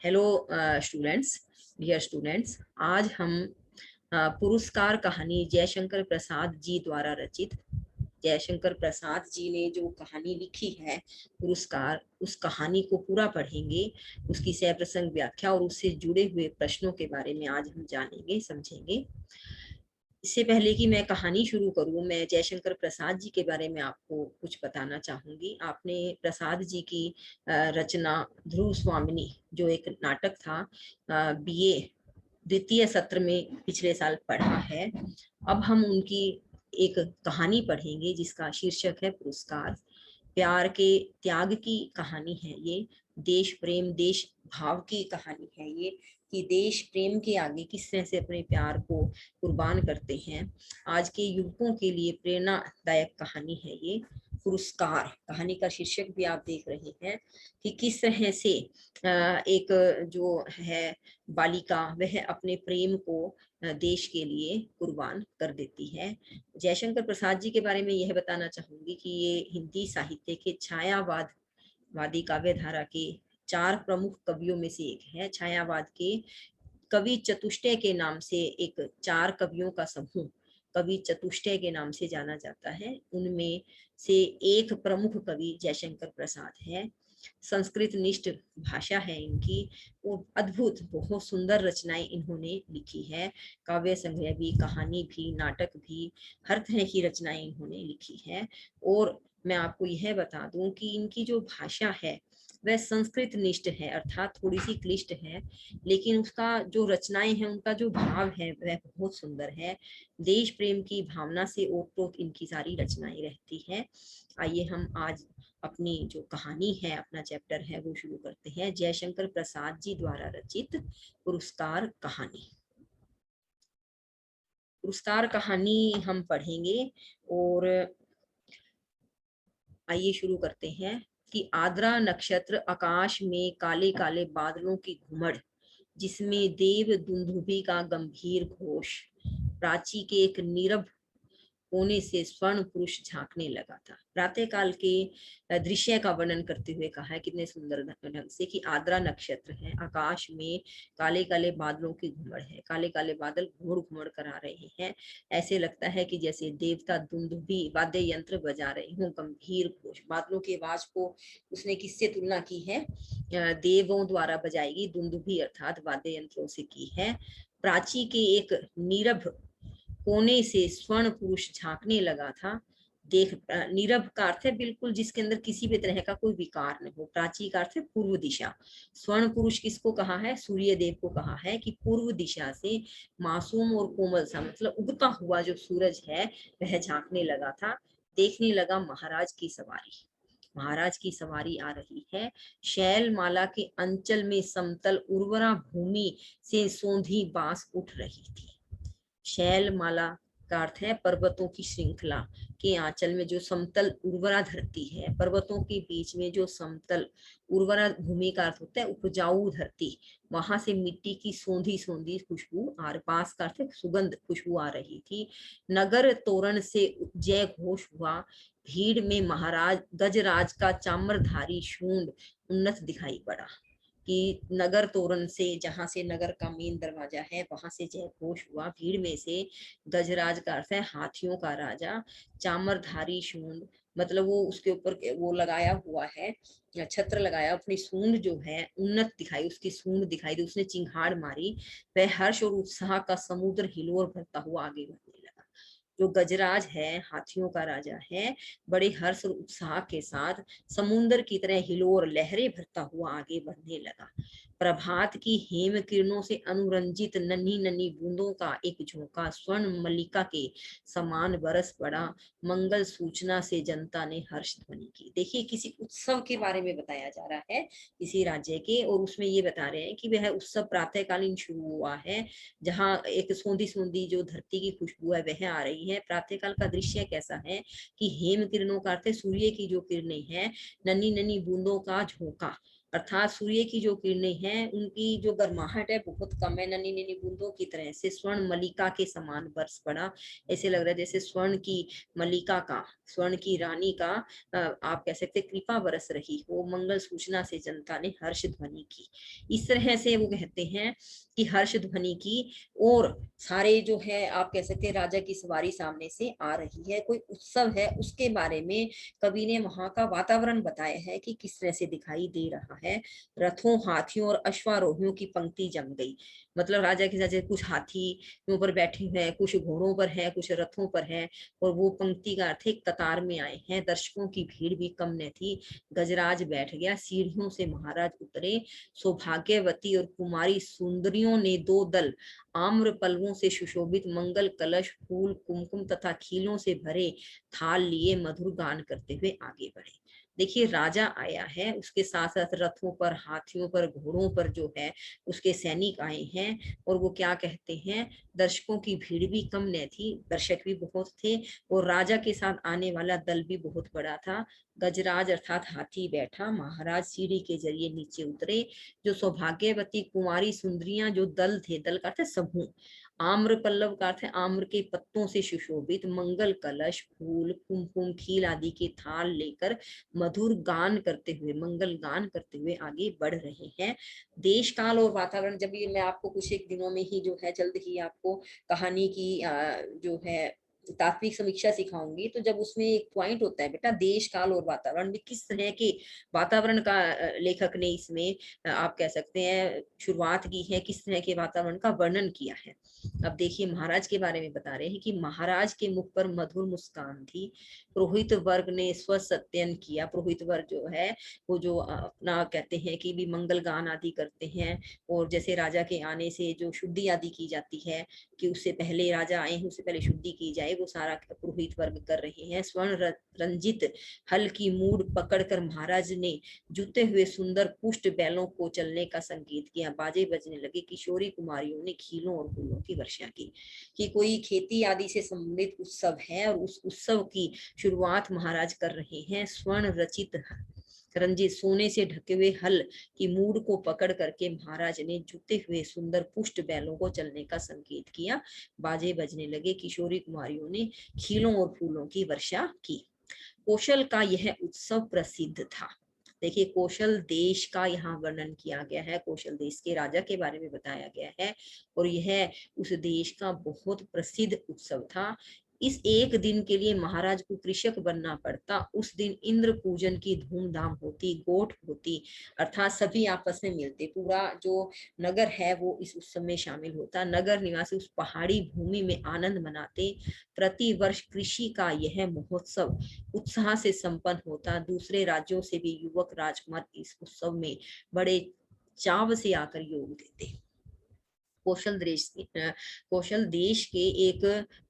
Hello students, dear students. आज हम पुरस्कार कहानी जयशंकर प्रसाद जी द्वारा रचित, जयशंकर प्रसाद जी ने जो कहानी लिखी है पुरस्कार, उस कहानी को पूरा पढ़ेंगे। उसकी सप्रसंग व्याख्या और उससे जुड़े हुए प्रश्नों के बारे में आज हम जानेंगे, समझेंगे। इससे पहले कि मैं कहानी शुरू करूं, मैं जयशंकर प्रसाद जी के बारे में आपको कुछ बताना चाहूंगी। आपने प्रसाद जी की रचना ध्रुव स्वामिनी, जो एक नाटक था, बीए द्वितीय सत्र में पिछले साल पढ़ा है। अब हम उनकी एक कहानी पढ़ेंगे जिसका शीर्षक है पुरस्कार। प्यार के त्याग की कहानी है ये, देश प्रेम देश भाव की कहानी है ये, कि देश प्रेम के आगे किस तरह से अपने प्यार को कुर्बान करते हैं। आज के युवकों के लिए प्रेरणादायक कहानी है ये पुरस्कार। कहानी का शीर्षक भी आप देख रहे हैं कि किस तरह से एक जो है बालिका, वह अपने प्रेम को देश के लिए कुर्बान कर देती है। जयशंकर प्रसाद जी के बारे में यह बताना चाहूंगी कि ये हिंदी साहित्य के छायावादी काव्य धारा के 4 प्रमुख कवियों में से एक है। छायावाद के कवि चतुष्टय के नाम से एक 4 कवियों का समूह कवि चतुष्टय के नाम से जाना जाता है। उनमें से एक प्रमुख कवि जयशंकर प्रसाद है। संस्कृत निष्ठ भाषा है इनकी। वो अद्भुत, बहुत सुंदर रचनाएं इन्होंने लिखी है। काव्य संग्रह भी, कहानी भी, नाटक भी, हर तरह की रचनाएं इन्होंने लिखी है। और मैं आपको यह बता दूं कि इनकी जो भाषा है वह संस्कृत निष्ठ है, अर्थात थोड़ी सी क्लिष्ट है, लेकिन उसका जो रचनाएं हैं, उनका जो भाव है वह बहुत सुंदर है। देश प्रेम की भावना से ओतप्रोत इनकी सारी रचनाएं रहती है। आइए हम आज अपनी जो कहानी है, अपना चैप्टर है, वो शुरू करते हैं। जयशंकर प्रसाद जी द्वारा रचित पुरस्कार कहानी। पुरस्कार कहानी हम पढ़ेंगे और आइए शुरू करते हैं कि आद्रा नक्षत्र आकाश में काले काले बादलों की घुमड़, जिसमें देव दुंदुभि का गंभीर घोष, प्राची के एक नीरव कोने से स्वर्ण पुरुष झांकने लगा था। प्रातः काल के दृश्य का वर्णन करते हुए कहा है, कितने सुंदर ढंग से, कि आद्रा नक्षत्र है, आकाश में काले काले बादलों की घुमड़ है, काले काले बादल घुमड़ घुमड़ कर आ रहे हैं। ऐसे लगता है कि जैसे देवता दुंदुभि वाद्य यंत्र बजा रहे हों, गंभीर घोष। बादलों की आवाज को उसने किससे तुलना की है? देवों द्वारा बजाई गई दुंदुभि अर्थात वाद्य यंत्रों से की है। प्राची के एक नीरव कोने से स्वर्ण पुरुष झांकने लगा था। देख, नीरव का अर्थ है बिल्कुल जिसके अंदर किसी भी तरह का कोई विकार न हो। प्राची का अर्थ है पूर्व दिशा। स्वर्ण पुरुष किसको कहा है? सूर्य देव को कहा है कि पूर्व दिशा से मासूम और कोमल सा, मतलब उगता हुआ जो सूरज है, वह झांकने लगा था। देखने लगा महाराज की सवारी, महाराज की सवारी आ रही है। शैल माला के अंचल में समतल उर्वरा भूमि से सोंधी बांस उठ रही थी। शैल माला का अर्थ है पर्वतों की श्रृंखला के आंचल में जो समतल उर्वरा धरती है, पर्वतों के बीच में जो समतल उर्वरा भूमि का अर्थ होता है उपजाऊ धरती, वहां से मिट्टी की सोंधी सोंधी खुशबू, आर पास का अर्थ है सुगंध, खुशबू आ रही थी। नगर तोरण से जय घोष हुआ। भीड़ में महाराज गजराज का चाम्रधारी शूंड उन्नत दिखाई पड़ा। कि नगर तोरण से, जहां से नगर का मेन दरवाजा है, वहां से जय घोष हुआ। भीड़ में से गजराज का अर्थ है हाथियों का राजा, चामरधारी शूंड, मतलब वो उसके ऊपर वो लगाया हुआ है, छत्र लगाया, अपनी सूंड जो है उन्नत दिखाई, उसकी सूंड दिखाई दी, उसने चिंगाड़ मारी। वह हर्ष और उत्साह का समुद्र हिलोर भरता हुआ आगे बढ़ने लगा। जो गजराज है, हाथियों का राजा है, बड़े हर्ष और उत्साह के साथ समुन्द्र की तरह हिलोर लहरें भरता हुआ आगे बढ़ने लगा। प्रभात की हेम किरणों से अनुरंजित नन्ही नन्ही बूंदों का एक झोंका स्वर्ण मल्लिका के समान बरस पड़ा। मंगल सूचना से जनता ने हर्ष ध्वनि की। देखिए, किसी उत्सव के बारे में बताया जा रहा है, किसी राज्य के, और उसमें ये बता रहे हैं कि वह उत्सव प्रातःकालीन शुरू हुआ है, जहाँ एक सोंधी सोंधी जो धरती की खुशबू है वह आ रही है। प्रातःकाल का दृश्य कैसा है कि हेम किरणों का अर्थ है सूर्य की जो किरणें हैं, नन्ही नन्ही बूंदों का झोंका, अर्थात सूर्य की जो किरणें हैं उनकी जो गर्माहट है बहुत कम है, नन्ही नन्ही बूंदों की तरह से स्वर्ण मलिका के समान बरस पड़ा। ऐसे लग रहा है जैसे स्वर्ण की मलिका का, स्वर्ण की रानी का आप कह सकते कृपा बरस रही हो। मंगल सूचना से जनता ने हर्ष ध्वनि की। इस तरह से वो कहते हैं कि हर्ष ध्वनि की, और सारे जो है आप कह सकते हैं राजा की सवारी सामने से आ रही है, कोई उत्सव है, उसके बारे में कवि ने वहां का वातावरण बताया है कि किस तरह से दिखाई दे रहा है। रथों, हाथियों और अश्वारोहियों की पंक्ति जम गई। मतलब राजा के साथ कुछ हाथी ऊपर बैठे हुए हैं, कुछ घोड़ों पर है, कुछ रथों पर है, और वो पंक्ति का अर्थ एक कतार में आए हैं। दर्शकों की भीड़ भी कम न थी। गजराज बैठ गया, सीढ़ियों से महाराज उतरे। सौभाग्यवती और कुमारी सुंदरियों ने दो दल आम्र पल्लवों से सुशोभित मंगल कलश, फूल, कुमकुम तथा खीलों से भरे थाल लिए मधुर गान करते हुए आगे बढ़े। देखिए राजा आया है, उसके साथ साथ रथों पर, हाथियों पर, घोड़ों पर जो है उसके सैनिक आए हैं, और वो क्या कहते हैं, दर्शकों की भीड़ भी कम न थी, दर्शक भी बहुत थे, और राजा के साथ आने वाला दल भी बहुत बड़ा था। गजराज अर्थात हाथी बैठा, महाराज सीढ़ी के जरिए नीचे उतरे। जो सौभाग्यवती कुमारी सुंदरियां, जो दल थे, दल का अर्थ समूह, आम्र पल्लव का अर्थ है आम्र के पत्तों से सुशोभित, मंगल कलश, फूल, कुमकुम, खील आदि के थाल लेकर मधुर गान करते हुए, मंगल गान करते हुए आगे बढ़ रहे हैं। देश काल और वातावरण, जब ये मैं आपको कुछ एक दिनों में ही जो है जल्द ही आपको कहानी की जो है तात्विक समीक्षा सिखाऊंगी, तो जब उसमें एक पॉइंट होता है बेटा देश काल और वातावरण में, किस तरह के वातावरण का लेखक ने इसमें आप कह सकते हैं शुरुआत की है, किस तरह के वातावरण का वर्णन किया है। अब देखिए महाराज के बारे में बता रहे हैं कि महाराज के मुख पर मधुर मुस्कान थी। पुरोहित वर्ग ने स्वसत्यन किया। पुरोहित वर्ग जो है वो जो अपना कहते हैं कि भी मंगल गान आदि करते हैं, और जैसे राजा के आने से जो शुद्धि आदि की जाती है कि उससे पहले राजा आए हैं उससे पहले शुद्धि की जाए, वो सारा पुरोहित वर्ग कर रहे हैं। स्वर्ण रंजित हल की मूड पकड़कर महाराज ने जूते हुए सुंदर पुष्ट बैलों को चलने का संकेत किया। बाजे बजने लगे। किशोरी कुमारियों ने खीलों और फूलों की वर्षा की। कि कोई खेती आदि से संबंधित उत्सव है, और उस उत्सव की शुरुआत महाराज कर रहे हैं। स्वर्ण रचित रंजित सोने से ढके हुए हल की मूड को पकड़ करके महाराज ने जूते हुए सुंदर पुष्ट बैलों को चलने का संकेत किया। बाजे बजने लगे। किशोरी कुमारियों ने खीलों और फूलों की वर्षा की। कौशल का यह उत्सव प्रसिद्ध था। देखिए कौशल देश का यहाँ वर्णन किया गया है, कौशल देश के राजा के बारे में बताया गया है, और यह उस देश का बहुत प्रसिद्ध उत्सव था। इस एक दिन के लिए महाराज को कृषक बनना पड़ता। उस दिन इंद्र पूजन की धूमधाम होती, गोठ होती, अर्थात सभी आपस में मिलते, पूरा जो नगर है वो इस उत्सव में शामिल होता। नगर निवासी उस पहाड़ी भूमि में आनंद मनाते। प्रति वर्ष कृषि का यह महोत्सव उत्साह से संपन्न होता। दूसरे राज्यों से भी युवक राजकुमार इस उत्सव में बड़े चाव से आकर योग देते। कौशल देश के एक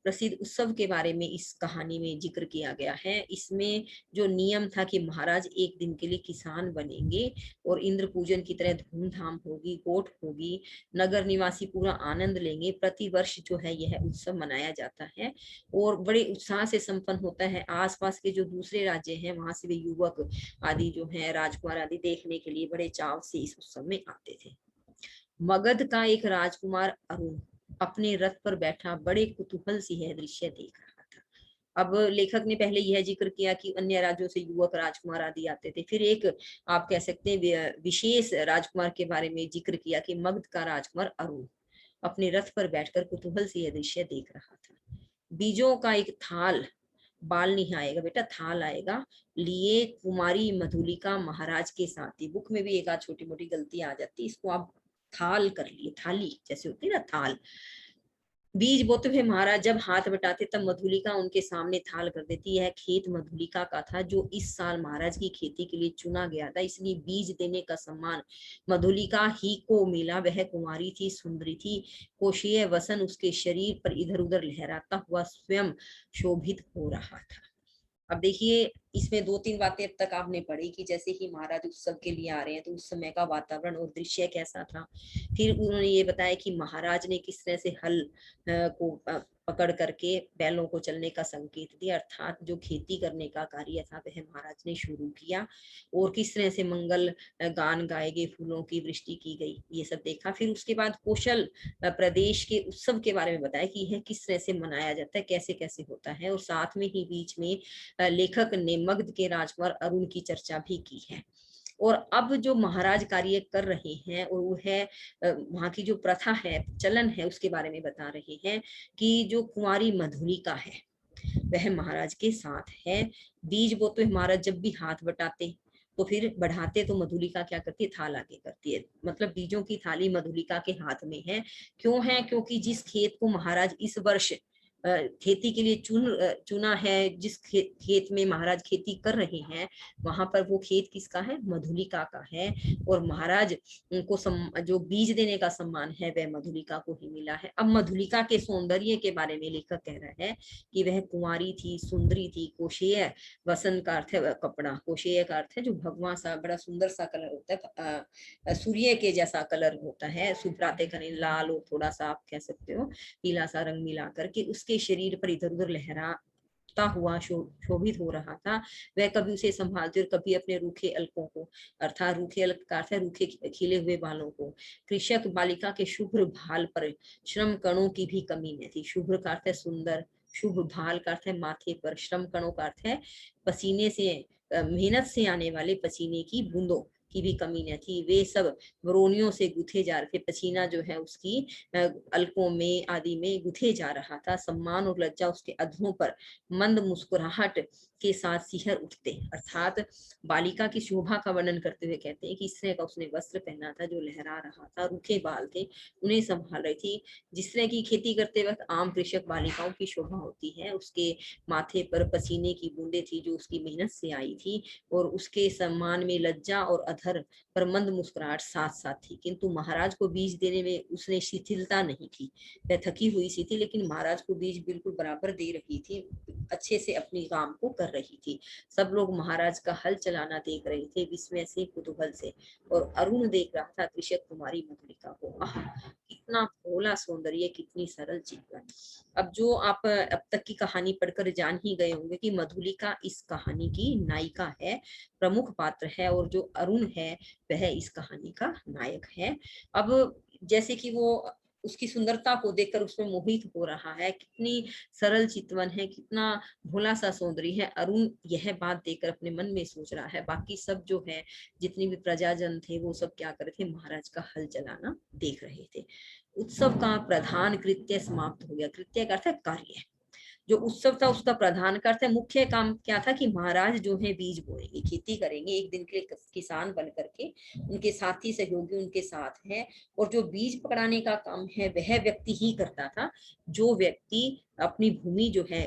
प्रसिद्ध उत्सव के बारे में इस कहानी में जिक्र किया गया है। इसमें जो नियम था कि महाराज एक दिन के लिए किसान बनेंगे, और इंद्र पूजन की तरह धूमधाम होगी, गोठ होगी, नगर निवासी पूरा आनंद लेंगे। प्रति वर्ष जो है यह उत्सव मनाया जाता है, और बड़े उत्साह से संपन्न होता है। आसपास के जो दूसरे राज्य हैं वहां से भी युवक आदि जो है, राजकुमार आदि देखने के लिए बड़े चाव से इस उत्सव में आते थे। मगध का एक राजकुमार अरुण अपने रथ पर बैठा बड़े कुतूहल से यह दृश्य देख रहा था। अब लेखक ने पहले यह जिक्र किया कि अन्य राज्यों से युवक राजकुमार आदि आते थे, फिर एक आप कह सकते हैं विशेष राजकुमार के बारे में जिक्र किया कि मगध का राजकुमार अरुण अपने रथ पर बैठकर कुतूहल से यह दृश्य देख रहा था। बीजों का एक थाल, बाल नहीं आएगा बेटा, थाल आएगा, लिए कुमारी मधुलिका महाराज के साथ ही। बुक में भी एक आध छोटी मोटी गलती आ जाती, इसको आप थाल कर लिए, थाली जैसे होती है ना थाल। बीज बोते हुए महाराज जब हाथ बटाते तब मधुलिका उनके सामने थाल कर देती। यह खेत मधुलिका का था जो इस साल महाराज की खेती के लिए चुना गया था, इसलिए बीज देने का सम्मान मधुलिका ही को मिला। वह कुमारी थी, सुंदरी थी। कोशीय वसन उसके शरीर पर इधर उधर लहराता हुआ स्वयं शोभित हो रहा था। अब देखिए इसमें दो तीन बातें अब तक आपने पढ़ी कि जैसे ही महाराज उत्सव के लिए आ रहे हैं तो उस समय का वातावरण और दृश्य कैसा था। फिर उन्होंने ये बताया कि महाराज ने किस तरह से हल को पकड़ करके बैलों को चलने का संकेत दिया, अर्थात जो खेती करने का कार्य था वह महाराज ने शुरू किया। और किस तरह से मंगल गान गाए गए, फूलों की वृष्टि की गई, ये सब देखा। फिर उसके बाद कौशल प्रदेश के उत्सव के बारे में बताया कि यह किस तरह से मनाया जाता है, कैसे कैसे होता है। और साथ में ही बीच में लेखक ने मगध के राजकुमार अरुण की चर्चा भी की है। और अब जो महाराज कार्य कर रहे हैं और वो है वहां की जो प्रथा है, चलन है, उसके बारे में बता रहे हैं कि जो कुंवारी मधुलिका है वह महाराज के साथ है। बीज बोते महाराज जब भी हाथ बटाते तो फिर बढ़ाते तो मधुलिका क्या करती है, थाल आगे करती है, मतलब बीजों की थाली मधुलिका के हाथ में है। क्यों है? क्योंकि जिस खेत को महाराज इस वर्ष खेती के लिए चुना है, जिस खेत में महाराज खेती कर रहे हैं, वहां पर वो खेत किसका है? मधुलिका का है। और महाराज उनको जो बीज देने का सम्मान है वह मधुलिका को ही मिला है। अब मधुलिका के सौंदर्य के बारे में लेखक कह रहा है कि वह कुंवारी थी, सुंदरी थी। कोशेय वसन का अर्थ है कपड़ा, कोशेय का अर्थ है जो भगवा सा बड़ा सुंदर सा कलर होता है, सूर्य के जैसा कलर होता है, सुभ्राते कने लाल और थोड़ा सा आप कह सकते हो पीला सा रंग मिला करके उसके शरीर पर इधर उधर लहराता हुआ शोभित हो रहा था। वह कभी उसे संभालती और कभी अपने रूखे अलकों को, अर्थात रूखे अलक का अर्थ है रूखे खिले हुए बालों को। कृषक बालिका के शुभ्र भाल पर श्रम कणों की भी कमी न थी। शुभ्र का अर्थ है सुंदर, शुभ भाल का अर्थ है माथे पर, श्रम कणों का अर्थ है पसीने से, मेहनत से आने वाले पसीने की बूंदों की भी कमी न थी। वे सब व्रोनियों से गुथे जा रहे थे, पसीना जो है उसकी अलकों में आदि में गुथे जा रहा था। सम्मान और लज्जा उसके अधरों पर मंद मुस्कुराहट के साथ सिहर उठते, अर्थात बालिका की शोभा का वर्णन करते हुए कहते हैं कि इस तरह का उसने वस्त्र पहना था जो लहरा रहा था, रूखे बाल थे, उन्हें संभाल रही थी। जिस तरह की खेती करते वक्त आम कृषक बालिकाओं की शोभा होती है, उसके माथे पर पसीने की बूंदे थी जो उसकी मेहनत से आई थी, और उसके सम्मान में लज्जा और अधर पर मंद मुस्कुराहट साथ साथ थी। किंतु महाराज को बीज देने में उसने शिथिलता नहीं की। वह थकी हुई सी थी लेकिन महाराज को बीज बिल्कुल बराबर दे रही थी, अच्छे से अपनी काम को कर रही थी। सब लोग महाराज का हल चलाना देख रहे थे विस्मय से, कुतूहल से। और अरुण देख रहा था कृषक कुमारी मधुलिका को। आह, कितना भोला सौंदर्य, कितनी सरल जीवन। अब जो आप अब तक की कहानी पढ़कर जान ही गए होंगे कि मधुलिका इस कहानी की नायिका है, प्रमुख पात्र है, और जो अरुण है वह इस कहानी का नायक है। अब जैसे कि वो उसकी सुंदरता को देखकर उसमें मोहित हो रहा है, कितनी सरल चितवन है, कितना भोला सा सौंदर्य है। अरुण यह बात देखकर अपने मन में सोच रहा है। बाकी सब जो है जितनी भी प्रजाजन थे वो सब क्या कर रहे थे, महाराज का हल चलाना देख रहे थे। उत्सव का प्रधान कृत्य समाप्त हो गया। कृत्य का अर्थ है कार्य। जो उत्सव था उसका प्रधान अर्थ है, मुख्य काम क्या था कि महाराज जो है बीज बोएंगे, खेती करेंगे, एक दिन के लिए किसान बन करके उनके साथी सहयोगी उनके साथ है। और जो बीज पकड़ाने का काम है वह व्यक्ति ही करता था, जो व्यक्ति अपनी भूमि जो है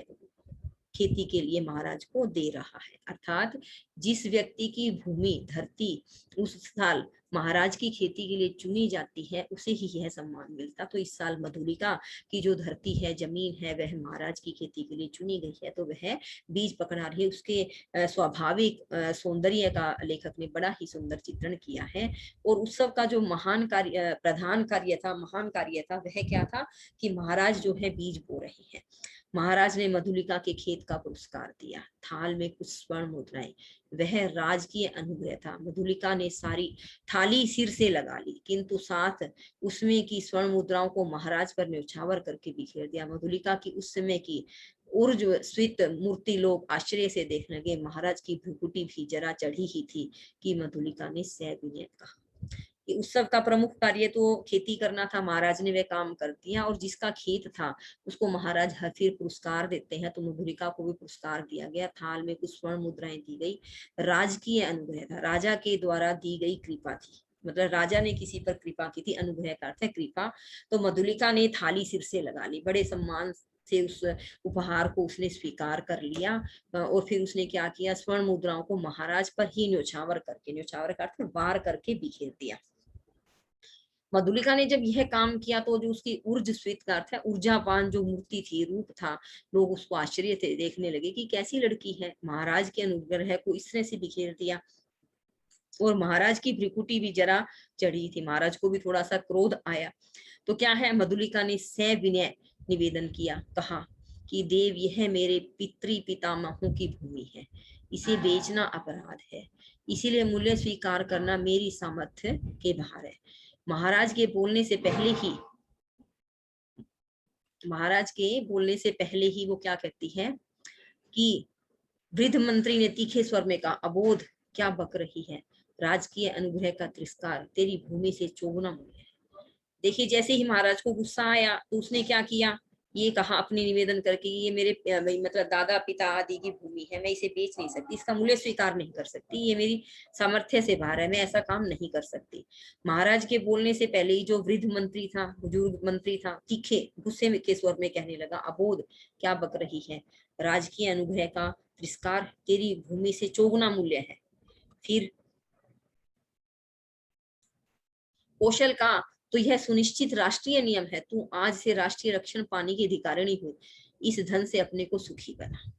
खेती के लिए महाराज को दे रहा है। अर्थात जिस व्यक्ति की भूमि धरती उस साल महाराज की खेती के लिए चुनी जाती है उसे ही यह सम्मान मिलता। तो इस साल मधुलिका की जो धरती है, जमीन है, वह महाराज की खेती के लिए चुनी गई है, तो वह बीज पकड़ा रही है। उसके स्वाभाविक सौंदर्य का लेखक ने बड़ा ही सुंदर चित्रण किया है। और उत्सव का जो महान कार्य, प्रधान कार्य था, महान कार्य था, वह क्या था कि महाराज जो है बीज बो रहे हैं। महाराज ने मधुलिका के खेत का पुरस्कार दिया, थाल में कुछ स्वर्ण मुद्राएं, वह राजकीय अनुग्रह था। मधुलिका ने सारी थाली सिर से लगा ली, किंतु साथ उसमें की स्वर्ण मुद्राओं को महाराज पर न्यौछावर करके बिखेर दिया। मधुलिका की उस समय की ऊर्ज्वस्वित मूर्ति लोग आश्चर्य से देखने लगे। महाराज की भ्रुकुटी भी जरा चढ़ी ही थी कि मधुलिका ने सविनय कहा। कि उत्सव का प्रमुख कार्य तो खेती करना था, महाराज ने वह काम कर दिया। और जिसका खेत था उसको महाराज हर फिर पुरस्कार देते हैं, तो मधुलिका को भी पुरस्कार दिया गया। थाल में कुछ स्वर्ण मुद्राएं दी गई, राजकीय अनुग्रह था, राजा के द्वारा दी गई कृपा थी, मतलब राजा ने किसी पर कृपा की थी। अनुग्रह का अर्थ है कृपा। तो मधुलिका ने थाली सिर से लगा ली, बड़े सम्मान से उस उपहार को उसने स्वीकार कर लिया। और फिर उसने क्या किया, स्वर्ण मुद्राओं को महाराज पर ही न्यौछावर करके, न्यौछावर का अर्थ वार करके बिखेर दिया। मधुलिका ने जब यह काम किया तो जो उसकी ऊर्जस्वित का अर्थ है ऊर्जावान जो मूर्ति थी, रूप था, लोग उसको आश्चर्य से देखने लगे कि कैसी लड़की है, महाराज के अनुग्रह को इस तरह से बिखेर दिया। और महाराज की भ्रिकुटी भी जरा चढ़ी थी, महाराज को भी थोड़ा सा क्रोध आया। तो क्या है, मधुलिका ने सविनय निवेदन किया, कहा कि देव यह मेरे पितामहों की भूमि है, इसे बेचना अपराध है, इसीलिए मूल्य स्वीकार करना मेरी सामर्थ्य के बाहर है। महाराज के बोलने से पहले ही वो क्या कहती है कि वृद्ध मंत्री ने तीखे स्वर में कहा, अबोध क्या बक रही है, राजकीय अनुग्रह का तिरस्कार तेरी भूमि से चोगना मूल्य है। देखिए, जैसे ही महाराज को गुस्सा आया तो उसने क्या किया, ये कहा अपनी निवेदन करके, ये मेरे मतलब दादा पिता आदि की भूमि है, मैं इसे बेच नहीं सकती, इसका मूल्य स्वीकार नहीं कर सकती, ये मेरी सामर्थ्य से बाहर है, मैं ऐसा काम नहीं कर सकती। महाराज के बोलने से पहले ही जो वृद्ध मंत्री था, बुजुर्ग मंत्री था, तीखे गुस्से के स्वर में कहने लगा, अबोध क्या बक रही है, राजकीय अनुग्रह का तिरस्कार तेरी भूमि से चौगुना मूल्य है। फिर कौशल का, तो यह सुनिश्चित राष्ट्रीय नियम है, तू आज से राष्ट्रीय रक्षण पाने की अधिकारिणी हुई, इस धन से अपने को सुखी बना।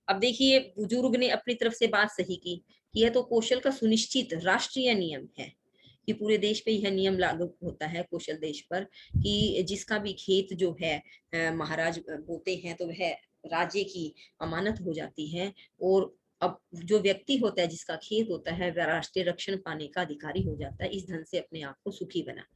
अब देखिए, बुजुर्ग ने अपनी तरफ से बात सही की कि यह तो कौशल का सुनिश्चित राष्ट्रीय नियम है, कि पूरे देश पे यह नियम लागू होता है कौशल देश पर, कि जिसका भी खेत जो है महाराज बोते हैं तो वह राज्य की अमानत हो जाती है, और अब जो व्यक्ति होता है जिसका खेत होता है वह राष्ट्रीय रक्षण पाने का अधिकारी हो जाता है, इस धन से अपने आप को सुखी बना।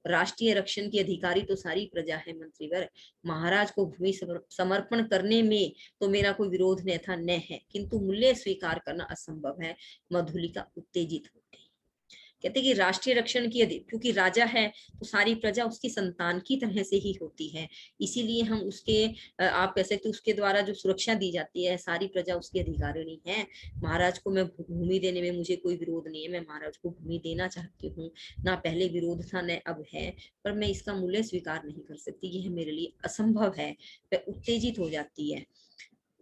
राष्ट्रीय रक्षण की अधिकारी तो सारी प्रजा है मंत्रीवर, महाराज को भूमि समर्पण करने में तो मेरा कोई विरोध न था न है, किंतु मूल्य स्वीकार करना असंभव है। मधुलिका उत्तेजित हो गई, कहते कि राष्ट्रीय रक्षण की क्योंकि राजा है तो सारी प्रजा उसकी संतान की तरह से ही होती है, इसीलिए हम उसके आप कह सकते उसके द्वारा जो सुरक्षा दी जाती है, सारी प्रजा उसकी अधिकारिणी है। महाराज को मैं भूमि देने में मुझे कोई विरोध नहीं है, मैं महाराज को भूमि देना चाहती हूँ, ना पहले विरोध था न अब है, पर मैं इसका मूल्य स्वीकार नहीं कर सकती, यह मेरे लिए असंभव है। वह उत्तेजित हो जाती है।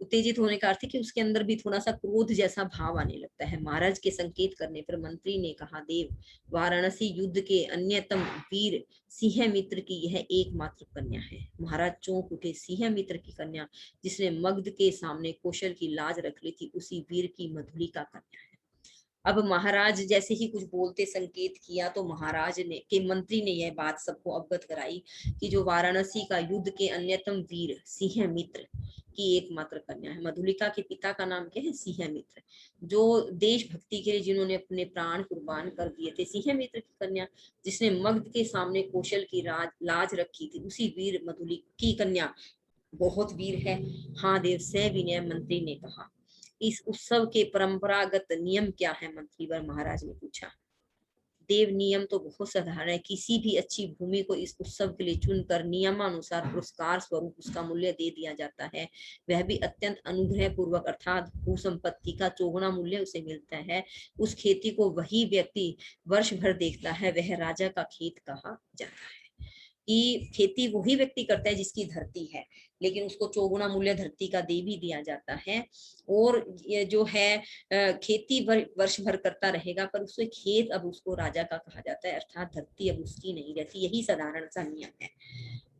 उत्तेजित होने का अर्थ है कि उसके अंदर भी थोड़ा सा क्रोध जैसा भाव आने लगता है। महाराज के संकेत करने पर मंत्री ने कहा, देव वाराणसी युद्ध के अन्यतम वीर सिंह मित्र की यह एकमात्र कन्या है। महाराज चौंक उठे, सिंह मित्र की कन्या, जिसने मगध के सामने कौशल की लाज रख ली थी, उसी वीर की मधुलिका कन्या है। अब महाराज जैसे ही कुछ बोलते संकेत किया तो महाराज ने के मंत्री ने यह बात सबको अवगत कराई कि जो वाराणसी का युद्ध के अन्यतम वीर सिंह मित्र की एकमात्र कन्या है। मधुलिका के पिता का नाम क्या है? सिंह मित्र, जो देशभक्ति के लिए जिन्होंने अपने प्राण कुर्बान कर दिए थे। सिंह मित्र की कन्या जिसने मगध के सामने कौशल की लाज रखी थी, उसी वीर मधुलिका की कन्या बहुत वीर है। हाँ देव, सविनय मंत्री ने कहा। इस उत्सव के परंपरागत नियम क्या है मंत्रीवर? महाराज ने पूछा। देव, नियम तो बहुत साधारण है, किसी भी अच्छी भूमि को इस उत्सव के लिए चुनकर नियमानुसार पुरस्कार स्वरूप उसका मूल्य दे दिया जाता है, वह भी अत्यंत अनुग्रह पूर्वक, अर्थात भू संपत्ति का चौगुना मूल्य उसे मिलता है। उस खेती को वही व्यक्ति वर्ष भर देखता है, वह राजा का खेत कहा जाता है। कि खेती वही व्यक्ति करता है जिसकी धरती है, लेकिन उसको चौगुना मूल्य धरती का दे भी दिया जाता है। और ये जो है खेती वर्ष भर करता रहेगा, पर उससे खेत अब उसको राजा का कहा जाता है, अर्थात धरती अब उसकी नहीं रहती। यही साधारण सा नियम है।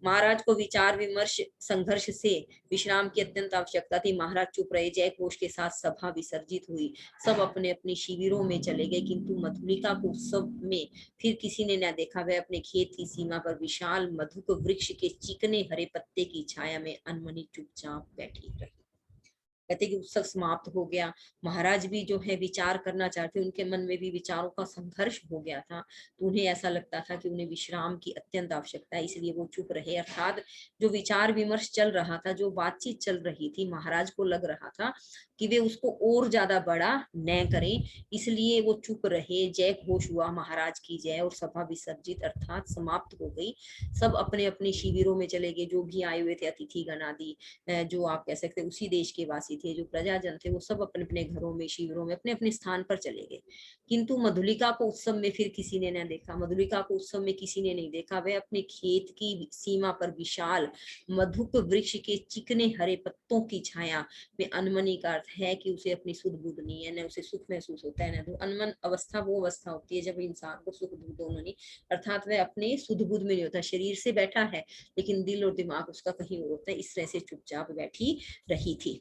महाराज को विचार विमर्श संघर्ष से विश्राम की अत्यंत आवश्यकता थी। महाराज चुप रहे, जय घोष के साथ सभा विसर्जित हुई, सब अपने अपने शिविरों में चले गए। किंतु मधुलिका को उत्सव में फिर किसी ने न देखा। वह अपने खेत की सीमा पर विशाल मधुक वृक्ष के चिकने हरे पत्ते की छाया में अनमनी चुपचाप बैठी रही। कहते कि उत्सव समाप्त हो गया। महाराज भी जो है विचार करना चाहते, उनके मन में भी विचारों का संघर्ष हो गया था, तो उन्हें ऐसा लगता था कि उन्हें विश्राम की अत्यंत आवश्यकता है, इसलिए वो चुप रहे। अर्थात जो विचार विमर्श चल रहा था, जो बातचीत चल रही थी, महाराज को लग रहा था कि वे उसको और ज्यादा बड़ा न करें, इसलिए वो चुप रहे। जय घोष हुआ, महाराज की जय, और सभा विसर्जित अर्थात समाप्त हो गई। सब अपने अपने शिविरों में चले गए। जो भी आए हुए थे अतिथि गण आदि, जो आप कह सकते उसी देश के वासी थे, जो प्रजाजन थे, वो सब अपने अपने घरों में शिविरों में अपने अपने स्थान पर चले गए। किंतु मधुलिका को उत्सव में फिर किसी ने न देखा। मधुलिका को उत्सव में किसी ने नहीं देखा। वह अपने खेत की सीमा पर विशाल मधुक वृक्ष के चिकने हरे पत्तों की छाया में अनमनी का अर्थ है कि उसे अपनी सुध बुध नहीं है, न उसे सुख महसूस होता है, न तो अनमन अवस्था वो अवस्था होती है जब इंसान को सुख बुध दोनों नहीं, अर्थात वह अपने सुध बुध में नहीं होता। शरीर से बैठा है लेकिन दिल और दिमाग उसका कहीं और होता है। इस तरह से चुपचाप बैठी रही थी।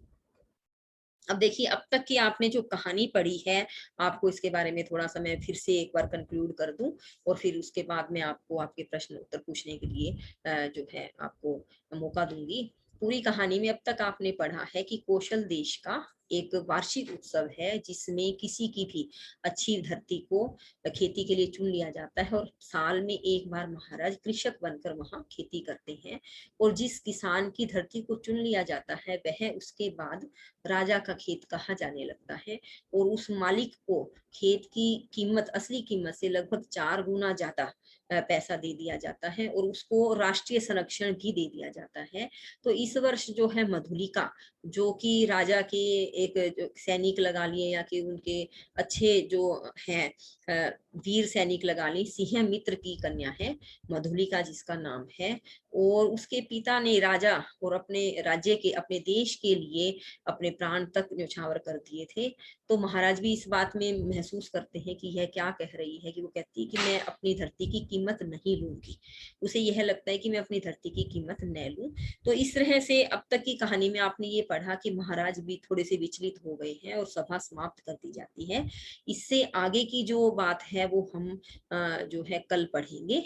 अब देखिए, अब तक की आपने जो कहानी पढ़ी है, आपको इसके बारे में थोड़ा-सा मैं फिर से एक बार कंक्लूड कर दूँ और फिर उसके बाद मैं आपको आपके प्रश्न उत्तर पूछने के लिए जो है आपको मौका दूँगी। पूरी कहानी में अब तक आपने पढ़ा है कि कौशल देश का एक वार्षिक उत्सव है, जिसमें किसी की भी अच्छी धरती को खेती के लिए चुन लिया जाता है और साल में एक बार महाराज कृषक बनकर वहाँ खेती करते हैं। और जिस किसान की धरती को चुन लिया जाता है, वह उसके बाद राजा का खेत कहा जाने लगता है और उस मालिक को खेत की कीमत, असली कीमत से लगभग 4 गुना ज्यादा पैसा दे दिया जाता है और उसको राष्ट्रीय संरक्षण भी दे दिया जाता है। तो इस वर्ष जो है मधुलिका, जो कि राजा के एक जो सैनिक लगा लिए या कि उनके अच्छे जो हैं वीर सैनिक लगा ली, सिंह मित्र की कन्या है मधुलिका जिसका नाम है। और उसके पिता ने राजा और अपने राज्य के, अपने देश के लिए अपने प्राण तक न्यौछावर कर दिए थे। तो महाराज भी इस बात में महसूस करते हैं कि यह क्या कह रही है, कि वो कहती है कि मैं अपनी धरती की कीमत नहीं लूंगी। उसे यह लगता है कि मैं अपनी धरती की कीमत न लूं। तो इस तरह से अब तक की कहानी में आपने ये पढ़ा कि महाराज भी थोड़े से विचलित हो गए हैं और सभा समाप्त कर दी जाती है। इससे आगे की जो बात है वो हम जो है कल पढ़ेंगे।